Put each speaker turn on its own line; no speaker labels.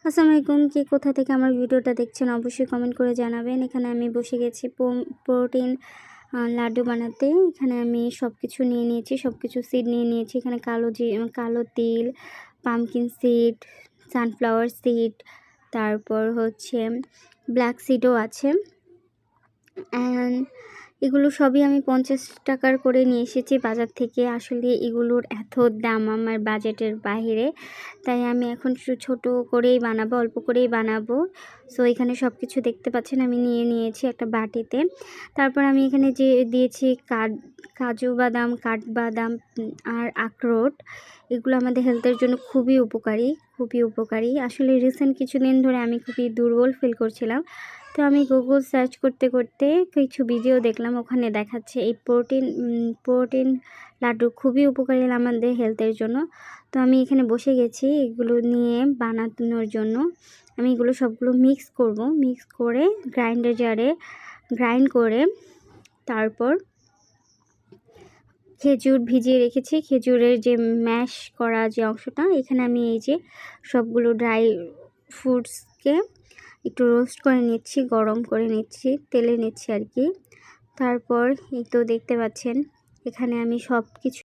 আসসালামু আলাইকুম। কে কোথা থেকে আমার ভিডিওটা দেখছেন অবশ্যই কমেন্ট করে জানাবেন। এখানে আমি বসে গেছি প্রোটিন লাড্ডু বানাতে। এখানে আমি সব কিছু নিয়ে নিয়েছি, সব কিছু সিড নিয়ে নিয়েছি। এখানে কালো তিল, পামকিন সিড, সানফ্লাওয়ার সিড, তারপর হচ্ছে ব্ল্যাক সিডও আছে। অ্যান্ড এগুলো সবই আমি 50 টাকার করে নিয়ে এসেছি বাজার থেকে। আসলে এগুলোর এত দাম আমার বাজেটের বাইরে, তাই আমি এখন ছোট করেই বানাবো, অল্প করেই বানাবো। সো এখানে সব কিছু দেখতে পাচ্ছেন আমি নিয়ে নিয়েছি একটা বাটিতে। তারপর আমি এখানে যে দিয়েছি কাজু বাদাম, কাঠবাদাম আর আখরোট। এগুলো আমাদের হেলথের জন্য খুবই উপকারী। আসলে রিসেন্ট কিছুদিন ধরে আমি খুবই দুর্বল ফিল করছিলাম, তো আমি গুগল সার্চ করতে কিছু ভিডিও দেখলাম, ওখানে দেখাচ্ছে এই প্রোটিন লাড্ডু খুবই উপকারী আমাদের হেলথের জন্য। তো আমি এখানে বসে গেছি এগুলো নিয়ে বানানোর জন্য। আমি এগুলো সবগুলো মিক্স করে গ্রাইন্ডার জারে গ্রাইন্ড করে, তারপর খেজুর ভিজিয়ে রেখেছি। খেজুরের যে ম্যাশ করা যে অংশটা, এখানে আমি এই যে সবগুলো ড্রাই ফ্রুটসকে একটু রোস্ট করে নিচ্ছি, গরম করে নিচ্ছি, তেলে নিচ্ছি আর কি। তারপর এই তো দেখতে পাচ্ছেন এখানে আমি সব কিছু